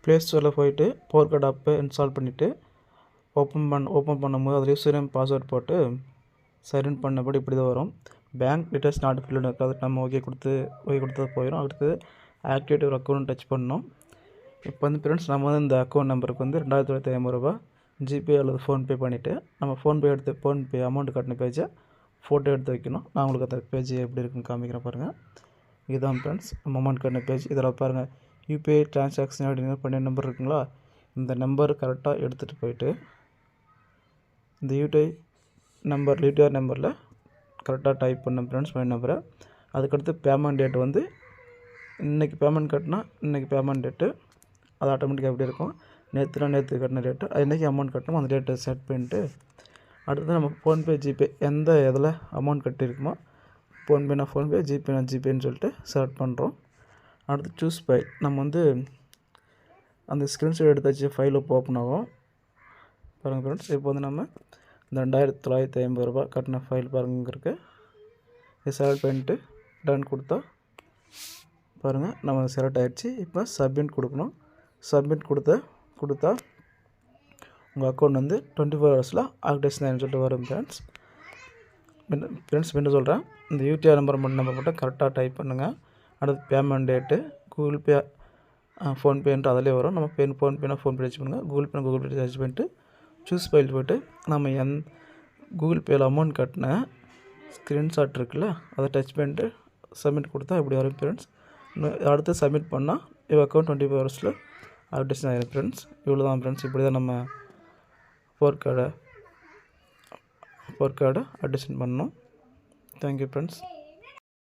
Play ஸ்டோரில் போயிட்டு power card ஆப்பை இன்ஸ்டால் பண்ணிவிட்டு ஓப்பன் பண்ணும்போது அதில் யூசர் நேம் பாஸ்வேர்ட் போட்டு சைன்இன் பண்ணபடி இப்படி தான் வரும். பேங்க் டீட்டெயில்ஸ் நாட் ஃபில்டு இருக்காது. நம்ம ஓகே கொடுத்தது போயிடும். அடுத்து ஆக்டிவேட் ஒரு அக்கௌண்ட் டச் பண்ணணும். இப்போ வந்து ஃப்ரெண்ட்ஸ் நம்ம வந்து இந்த அக்கௌண்ட் நம்பருக்கு வந்து 2950 ரூபா ஜிபே அல்லது ஃபோன்பே பண்ணிவிட்டு நம்ம ஃபோன்பே அமௌண்ட் கட்டின பேஜை ஃபோட்டோ எடுத்து வைக்கணும். நான் உங்களுக்கு அந்த பேஜ் எப்படி இருக்குன்னு காமிக்கிறேன் பாருங்கள். இதுதான் ஃப்ரெண்ட்ஸ் நம்ம அமௌண்ட் கட்டின பேஜ். இதில் பாருங்கள் யூபிஐ ட்ரான்சாக்ஷன் அப்படின்னு பண்ண நம்பர் இருக்குங்களா, இந்த நம்பர் கரெக்டாக எடுத்துகிட்டு போயிட்டு இந்த யூடிஆர் நம்பரில் கரெக்டாக டைப் பண்ண ஃப்ரெண்ட்ஸ் பண்ண நம்பரை. அதுக்கடுத்து பேமெண்ட் டேட் வந்து இன்றைக்கி பேமெண்ட் கட்டினா இன்றைக்கி பேமெண்ட் டேட்டு அது ஆட்டோமேட்டிக்காக எப்படி இருக்கும், நேற்று கட்டின டேட்டு அது இன்றைக்கி அமௌண்ட் கட்டணும் அந்த டேட்டை செட் பண்ணிட்டு அடுத்து நம்ம ஃபோன்பே ஜிபே எந்த இதில் அமௌண்ட் கட்டியிருக்குமோ ஃபோன்பேனா ஃபோன்பே ஜிபேனா ஜிபேன்னு சொல்லிட்டு செலக்ட் பண்ணுறோம். அடுத்து சூஸ் பை நம்ம வந்து அந்த ஸ்க்ரீன்ஷாட் எடுத்து வச்சு ஃபைல் ஓப்பன் ஆகும் பாருங்கள் ஃப்ரெண்ட்ஸ். இப்போ வந்து நம்ம இந்த 2950 ரூபா கட்டின ஃபைல் பாருங்க இருக்குது. இது செலக்ட் பண்ணிட்டு டன் கொடுத்தா பாருங்கள் நம்ம செலக்ட் ஆகிடுச்சு. இப்போ சப்மிட் கொடுக்கணும். சப்மிட் கொடுத்தா உங்கள் அக்கௌண்ட் வந்து 24 ஹவர்ஸில் ஆக்டிவேஷன் ஆகிடுன்னு சொல்லிட்டு வரும் ஃப்ரெண்ட்ஸ். மீண்டும் சொல்கிறேன், இந்த யூடிஆர் நம்பர் மட்டும் கரெக்டாக டைப் பண்ணுங்கள். அடுத்து பேமெண்ட் டேட்டு கூகுள் பே ஃபோன்பேன்ட்டு அதிலே வரும். நம்ம ஃபோன்பேனா ஃபோன்பே டச் பண்ணுங்கள், கூகுள் பே டச் பண்ணிட்டு சூஸ் ஃபைல் போய்ட்டு நம்ம கூகுள் பேயில் அமௌண்ட் கட்டின ஸ்க்ரீன்ஷாட் இருக்குல்ல அதை டச் பண்ணிட்டு சப்மிட் கொடுத்தா இப்படி வரும் ஃப்ரெண்ட்ஸ். அடுத்து சப்மிட் பண்ணால் இவ் அக்கௌண்ட் 24 ஹவர்ஸில் ஆக்டிவேஷன் ஆகிடும் ஃப்ரெண்ட்ஸ். இவ்வளோ தான் ஃப்ரெண்ட்ஸ். இப்படி தான் நம்ம பவர் கார்டை ஆக்டிவேஷன் பண்ணணும். Thank you friends.